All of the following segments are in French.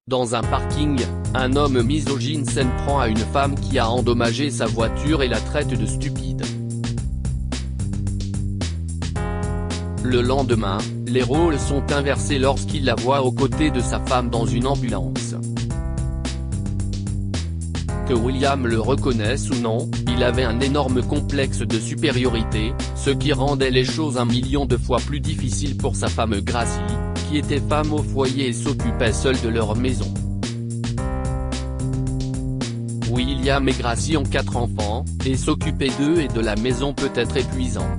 Dans un parking, un homme misogyne s'en prend à une femme qui a endommagé sa voiture et la traite de stupide. Le lendemain, les rôles sont inversés lorsqu'il la voit aux côtés de sa femme dans une ambulance. Que William le reconnaisse ou non, il avait un énorme complexe de supériorité, ce qui rendait les choses 1 million de fois plus difficiles pour sa femme Gracie, qui était femme au foyer et s'occupait seule de leur maison. William et Gracie ont 4 enfants, et s'occuper d'eux et de la maison peut être épuisant.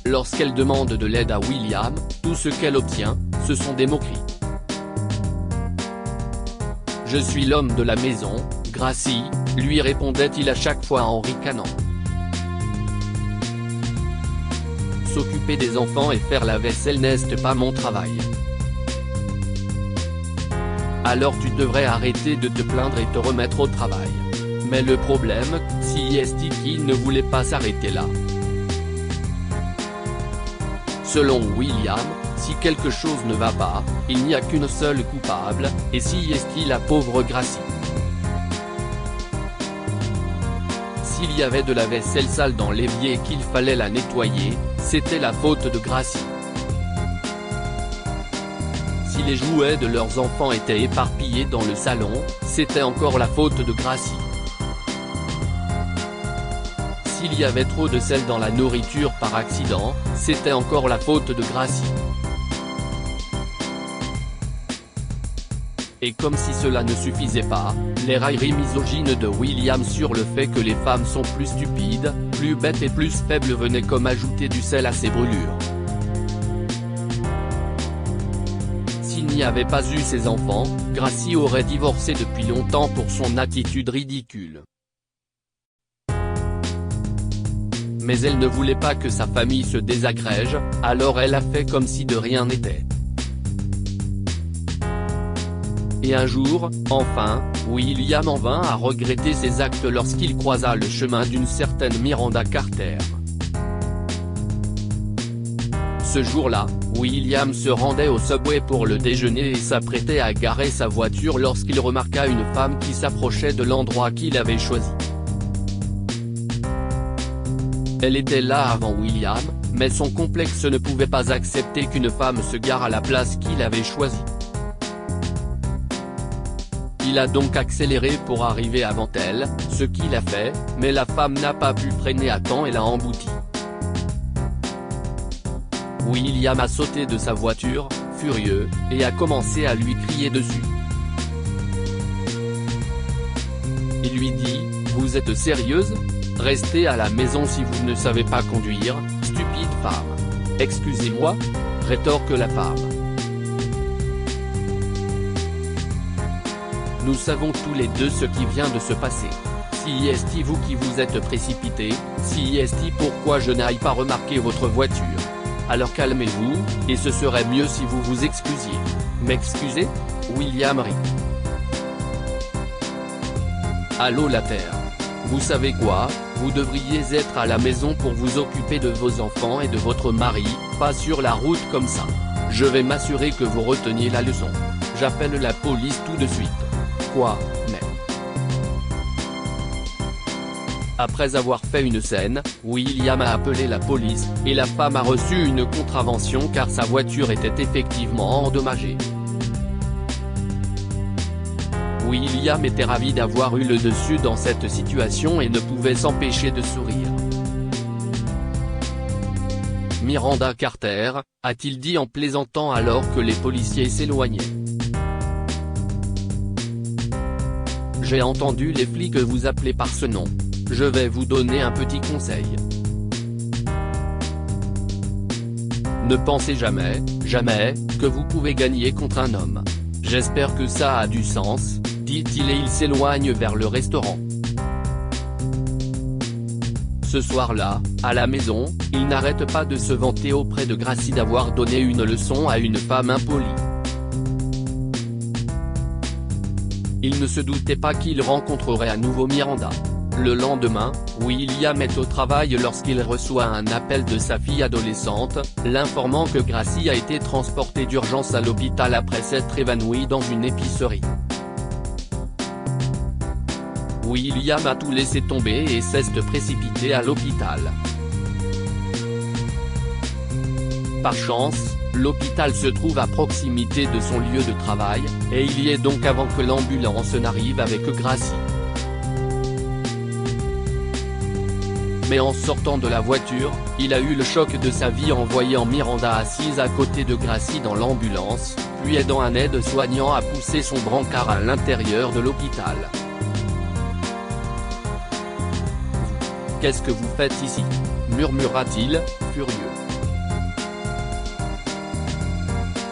Lorsqu'elle demande de l'aide à William, tout ce qu'elle obtient, ce sont des moqueries. « Je suis l'homme de la maison, Gracie », lui répondait-il à chaque fois en ricanant. S'occuper des enfants et faire la vaisselle n'est pas mon travail. Alors tu devrais arrêter de te plaindre et te remettre au travail. Mais le problème, c'est qu'il ne voulait pas s'arrêter là. Selon William, si quelque chose ne va pas, il n'y a qu'une seule coupable, et c'est la pauvre Gracie. S'il y avait de la vaisselle sale dans l'évier et qu'il fallait la nettoyer, c'était la faute de Gracie. Si les jouets de leurs enfants étaient éparpillés dans le salon, c'était encore la faute de Gracie. S'il y avait trop de sel dans la nourriture par accident, c'était encore la faute de Gracie. Et comme si cela ne suffisait pas, les railleries misogynes de William sur le fait que les femmes sont plus stupides, plus bêtes et plus faibles venaient comme ajouter du sel à ses brûlures. S'il n'y avait pas eu ses enfants, Gracie aurait divorcé depuis longtemps pour son attitude ridicule. Mais elle ne voulait pas que sa famille se désagrège, alors elle a fait comme si de rien n'était. Et un jour, enfin, William en vint à regretter ses actes lorsqu'il croisa le chemin d'une certaine Miranda Carter. Ce jour-là, William se rendait au Subway pour le déjeuner et s'apprêtait à garer sa voiture lorsqu'il remarqua une femme qui s'approchait de l'endroit qu'il avait choisi. Elle était là avant William, mais son complexe ne pouvait pas accepter qu'une femme se gare à la place qu'il avait choisie. Il a donc accéléré pour arriver avant elle, ce qu'il a fait, mais la femme n'a pas pu freiner à temps et l'a embouti. William a sauté de sa voiture, furieux, et a commencé à lui crier dessus. Il lui dit « Vous êtes sérieuse ? Restez à la maison si vous ne savez pas conduire, stupide femme. » « Excusez-moi » rétorque la femme. Nous savons tous les deux ce qui vient de se passer. Si est vous qui vous êtes précipité, si est pourquoi je n'aille pas remarquer votre voiture. Alors calmez-vous, et ce serait mieux si vous vous excusiez. M'excuser ? William rit. Allô la Terre. Vous savez quoi, vous devriez être à la maison pour vous occuper de vos enfants et de votre mari, pas sur la route comme ça. Je vais m'assurer que vous reteniez la leçon. J'appelle la police tout de suite. Quoi, mais... Après avoir fait une scène, William a appelé la police, et la femme a reçu une contravention car sa voiture était effectivement endommagée. William était ravi d'avoir eu le dessus dans cette situation et ne pouvait s'empêcher de sourire. Miranda Carter, a-t-il dit en plaisantant alors que les policiers s'éloignaient. J'ai entendu les flics vous appeler par ce nom. Je vais vous donner un petit conseil. Ne pensez jamais, que vous pouvez gagner contre un homme. J'espère que ça a du sens, dit-il et il s'éloigne vers le restaurant. Ce soir-là, à la maison, il n'arrête pas de se vanter auprès de Gracie d'avoir donné une leçon à une femme impolie. Il ne se doutait pas qu'il rencontrerait à nouveau Miranda. Le lendemain, William est au travail lorsqu'il reçoit un appel de sa fille adolescente, l'informant que Gracie a été transportée d'urgence à l'hôpital après s'être évanouie dans une épicerie. William a tout laissé tomber et s'est précipité à l'hôpital. Par chance, l'hôpital se trouve à proximité de son lieu de travail, et il y est donc avant que l'ambulance n'arrive avec Gracie. Mais en sortant de la voiture, il a eu le choc de sa vie en voyant Miranda assise à côté de Gracie dans l'ambulance, puis aidant un aide-soignant à pousser son brancard à l'intérieur de l'hôpital. « Qu'est-ce que vous faites ici ?» murmura-t-il, furieux.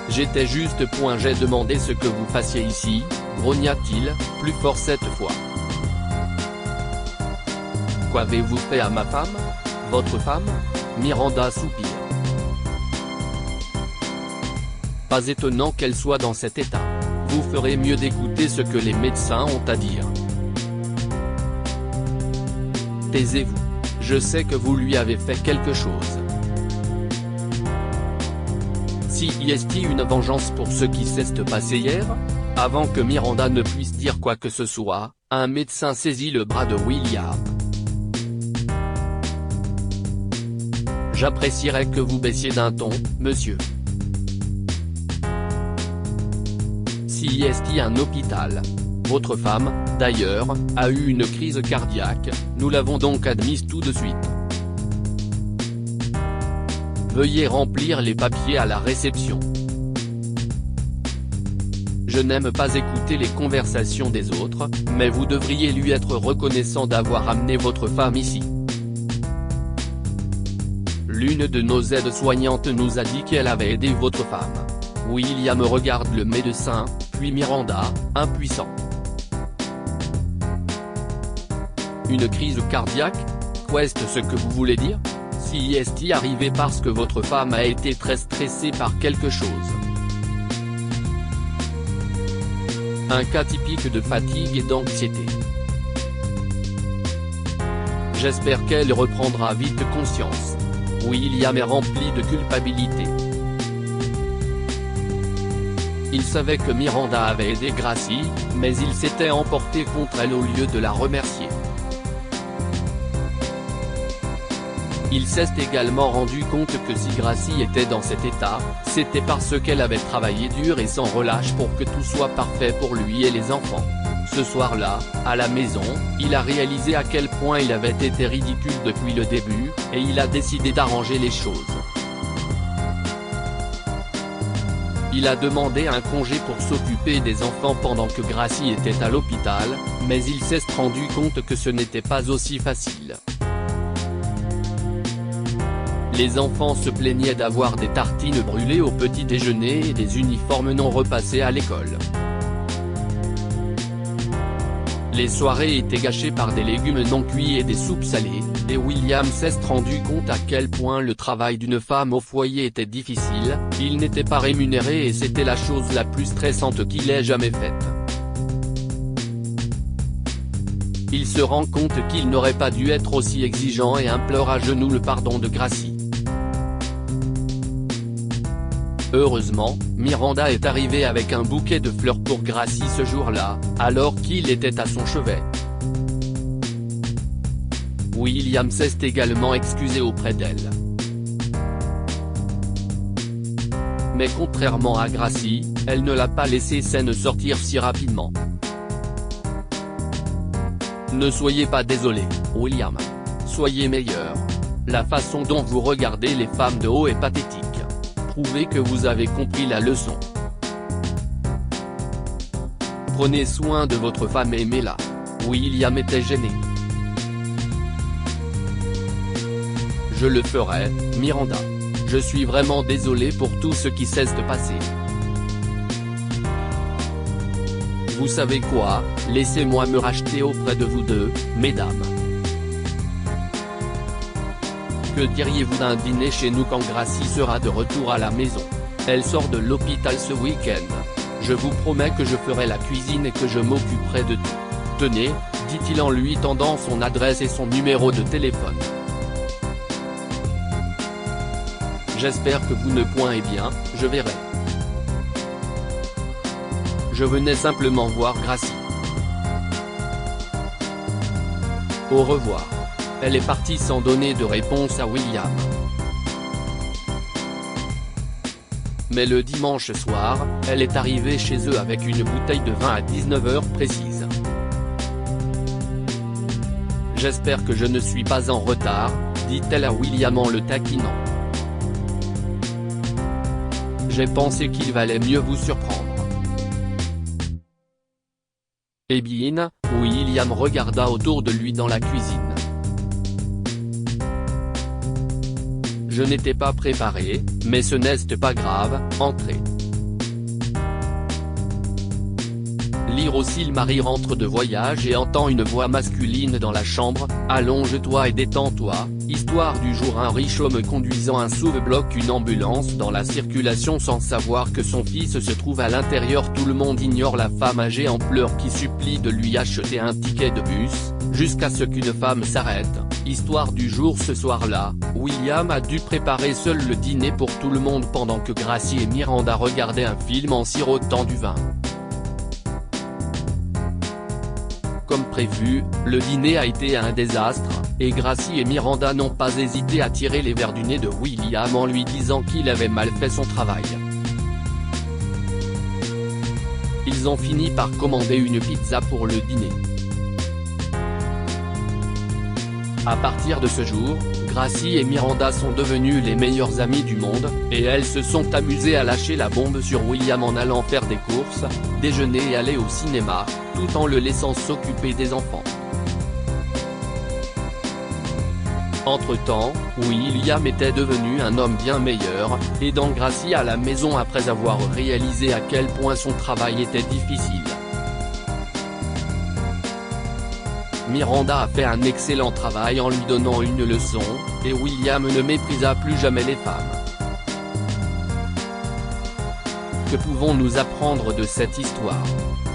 « J'étais juste. J'ai demandé ce que vous fassiez ici, » grogna-t-il, plus fort cette fois. « Qu'avez-vous fait à ma femme ? Votre femme ? » Miranda soupire. « Pas étonnant qu'elle soit dans cet état. Vous ferez mieux d'écouter ce que les médecins ont à dire. » Taisez-vous. Je sais que vous lui avez fait quelque chose. Si est une vengeance pour ce qui s'est passé hier ? Avant que Miranda ne puisse dire quoi que ce soit, un médecin saisit le bras de William. J'apprécierais que vous baissiez d'un ton, monsieur. Si est un hôpital. Votre femme, d'ailleurs, a eu une crise cardiaque, nous l'avons donc admise tout de suite. Veuillez remplir les papiers à la réception. Je n'aime pas écouter les conversations des autres, mais vous devriez lui être reconnaissant d'avoir amené votre femme ici. L'une de nos aides-soignantes nous a dit qu'elle avait aidé votre femme. William regarde le médecin, puis Miranda, impuissant. Une crise cardiaque ? Qu'est-ce ce que vous voulez dire ? Si est arrivé parce que votre femme a été très stressée par quelque chose. Un cas typique de fatigue et d'anxiété. J'espère qu'elle reprendra vite conscience. William est rempli de culpabilité. Il savait que Miranda avait aidé Gracie, mais il s'était emporté contre elle au lieu de la remercier. Il s'est également rendu compte que si Gracie était dans cet état, c'était parce qu'elle avait travaillé dur et sans relâche pour que tout soit parfait pour lui et les enfants. Ce soir-là, à la maison, il a réalisé à quel point il avait été ridicule depuis le début, et il a décidé d'arranger les choses. Il a demandé un congé pour s'occuper des enfants pendant que Gracie était à l'hôpital, mais il s'est rendu compte que ce n'était pas aussi facile. Les enfants se plaignaient d'avoir des tartines brûlées au petit déjeuner et des uniformes non repassés à l'école. Les soirées étaient gâchées par des légumes non cuits et des soupes salées, et William s'est rendu compte à quel point le travail d'une femme au foyer était difficile, il n'était pas rémunéré et c'était la chose la plus stressante qu'il ait jamais faite. Il se rend compte qu'il n'aurait pas dû être aussi exigeant et implore à genoux le pardon de Gracie. Heureusement, Miranda est arrivée avec un bouquet de fleurs pour Gracie ce jour-là, alors qu'il était à son chevet. William s'est également excusé auprès d'elle. Mais contrairement à Gracie, elle ne l'a pas laissé sortir si rapidement. Ne soyez pas désolé, William. Soyez meilleur. La façon dont vous regardez les femmes de haut est pathétique. Prouvez que vous avez compris la leçon. Prenez soin de votre femme et aimez-la. William était gêné. Je le ferai, Miranda. Je suis vraiment désolé pour tout ce qui s'est passé. Vous savez quoi, laissez-moi me racheter auprès de vous deux, mesdames. Que diriez-vous d'un dîner chez nous quand Gracie sera de retour à la maison? Elle sort de l'hôpital ce week-end. Je vous promets que je ferai la cuisine et que je m'occuperai de tout. Tenez, dit-il en lui tendant son adresse et son numéro de téléphone. J'espère que vous ne pointez bien, je verrai. Je venais simplement voir Gracie. Au revoir. Elle est partie sans donner de réponse à William. Mais le dimanche soir, elle est arrivée chez eux avec une bouteille de vin à 19h précise. J'espère que je ne suis pas en retard, dit-elle à William en le taquinant. J'ai pensé qu'il valait mieux vous surprendre. Eh bien, William regarda autour de lui dans la cuisine. Je n'étais pas préparé, mais ce n'est pas grave, entrez. Lire aussi. Le mari rentre de voyage et entend une voix masculine dans la chambre, « Allonge-toi et détends-toi », histoire du jour. Un riche homme conduisant un SUV bloque une ambulance dans la circulation sans savoir que son fils se trouve à l'intérieur. Tout le monde ignore la femme âgée en pleurs qui supplie de lui acheter un ticket de bus, jusqu'à ce qu'une femme s'arrête. Histoire du jour. Ce soir-là, William a dû préparer seul le dîner pour tout le monde pendant que Gracie et Miranda regardaient un film en sirotant du vin. Comme prévu, le dîner a été un désastre, et Gracie et Miranda n'ont pas hésité à tirer les vers du nez de William en lui disant qu'il avait mal fait son travail. Ils ont fini par commander une pizza pour le dîner. À partir de ce jour, Gracie et Miranda sont devenues les meilleures amies du monde, et elles se sont amusées à lâcher la bombe sur William en allant faire des courses, déjeuner et aller au cinéma, tout en le laissant s'occuper des enfants. Entre-temps, William était devenu un homme bien meilleur, aidant Gracie à la maison après avoir réalisé à quel point son travail était difficile. Miranda a fait un excellent travail en lui donnant une leçon, et William ne méprisa plus jamais les femmes. Que pouvons-nous apprendre de cette histoire?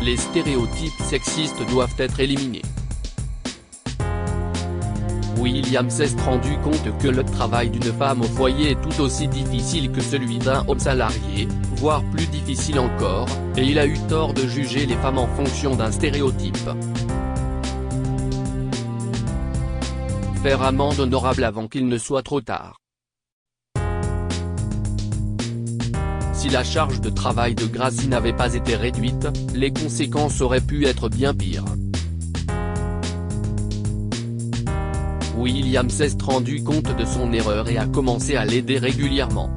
Les stéréotypes sexistes doivent être éliminés. William s'est rendu compte que le travail d'une femme au foyer est tout aussi difficile que celui d'un homme salarié, voire plus difficile encore, et il a eu tort de juger les femmes en fonction d'un stéréotype. Faire amende honorable avant qu'il ne soit trop tard. Si la charge de travail de Gracie n'avait pas été réduite, les conséquences auraient pu être bien pires. William s'est rendu compte de son erreur et a commencé à l'aider régulièrement.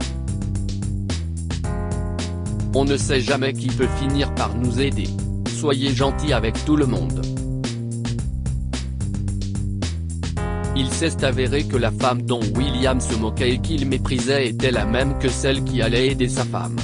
On ne sait jamais qui peut finir par nous aider. Soyez gentils avec tout le monde. Il s'est avéré que la femme dont William se moquait et qu'il méprisait était la même que celle qui allait aider sa femme.